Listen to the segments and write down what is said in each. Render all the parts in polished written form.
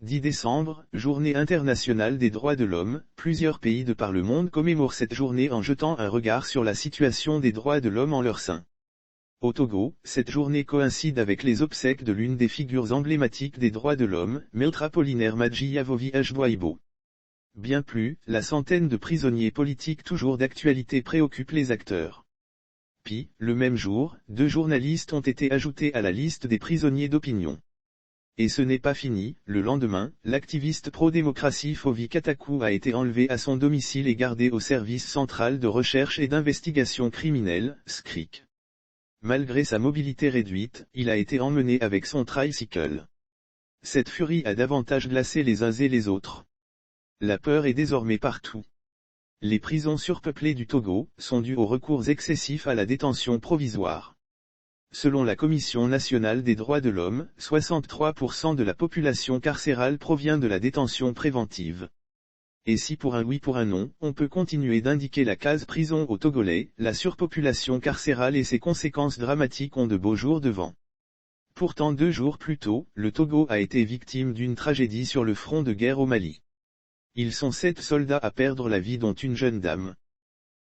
10 décembre, Journée internationale des droits de l'homme. Plusieurs pays de par le monde commémorent cette journée en jetant un regard sur la situation des droits de l'homme en leur sein. Au Togo, cette journée coïncide avec les obsèques de l'une des figures emblématiques des droits de l'homme, Maître Apollinaire Madji Yavovi Ajboibo. Bien plus, la centaine de prisonniers politiques toujours d'actualité préoccupe les acteurs. Puis, le même jour, 2 journalistes ont été ajoutés à la liste des prisonniers d'opinion. Et ce n'est pas fini, le lendemain, l'activiste pro-démocratie Fovi Katakou a été enlevé à son domicile et gardé au service central de recherche et d'investigation criminelle, SCRIC. Malgré sa mobilité réduite, il a été emmené avec son tricycle. Cette furie a davantage glacé les uns et les autres. La peur est désormais partout. Les prisons surpeuplées du Togo sont dues aux recours excessifs à la détention provisoire. Selon la Commission nationale des droits de l'homme, 63% de la population carcérale provient de la détention préventive. Et si pour un oui pour un non, on peut continuer d'indiquer la case prison aux Togolais, la surpopulation carcérale et ses conséquences dramatiques ont de beaux jours devant. Pourtant 2 jours plus tôt, le Togo a été victime d'une tragédie sur le front de guerre au Mali. Ils sont 7 soldats à perdre la vie dont une jeune dame.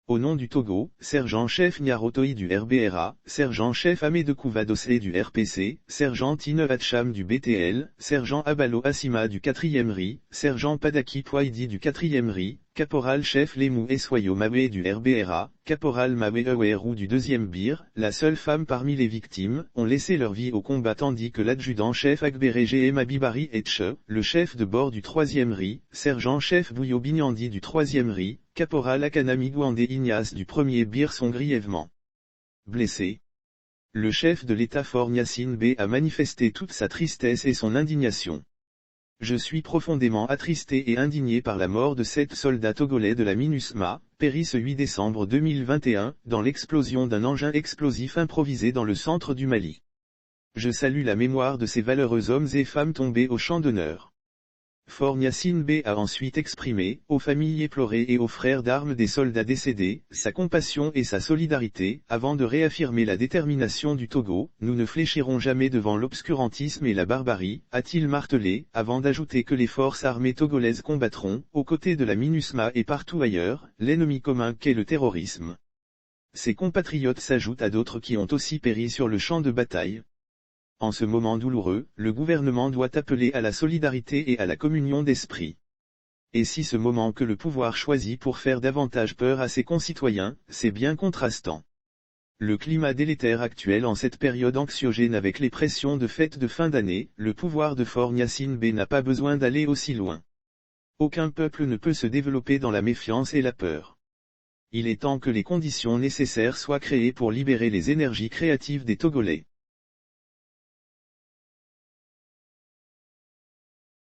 Au nom du Togo, sergent-chef Nyarotoi du RBRA, sergent-chef Amédé Kouvadossé du RPC, sergent Tine Hatcham du BTL, sergent Abalo Assima du 4e RI, sergent Padaki Poidi du 4e RI, caporal-chef Lemou Eswayo Mawe du RBRA, caporal Mawe Ewerou du 2e BIR, la seule femme parmi les victimes, ont laissé leur vie au combat tandis que l'adjudant-chef Agbere Gm Abibari Etche, le chef de bord du 3e RI, sergent-chef Bouyo Binyandi du 3e RI, caporal Akanami Gwande Ignace du 1er BIR sont grièvement blessés. Le chef de l'État Fort Gnassingbé B a manifesté toute sa tristesse et son indignation. Je suis profondément attristé et indigné par la mort de 7 soldats togolais de la MINUSMA, péris ce 8 décembre 2021, dans l'explosion d'un engin explosif improvisé dans le centre du Mali. Je salue la mémoire de ces valeureux hommes et femmes tombés au champ d'honneur. Fort Gnassingbé a ensuite exprimé, aux familles éplorées et aux frères d'armes des soldats décédés, sa compassion et sa solidarité, avant de réaffirmer la détermination du Togo. Nous ne fléchirons jamais devant l'obscurantisme et la barbarie, a-t-il martelé, avant d'ajouter que les forces armées togolaises combattront, aux côtés de la MINUSMA et partout ailleurs, l'ennemi commun qu'est le terrorisme. Ses compatriotes s'ajoutent à d'autres qui ont aussi péri sur le champ de bataille. En ce moment douloureux, le gouvernement doit appeler à la solidarité et à la communion d'esprit. Et si ce moment que le pouvoir choisit pour faire davantage peur à ses concitoyens, c'est bien contrastant. Le climat délétère actuel en cette période anxiogène avec les pressions de fêtes de fin d'année, le pouvoir de Fort Gnassingbé n'a pas besoin d'aller aussi loin. Aucun peuple ne peut se développer dans la méfiance et la peur. Il est temps que les conditions nécessaires soient créées pour libérer les énergies créatives des Togolais.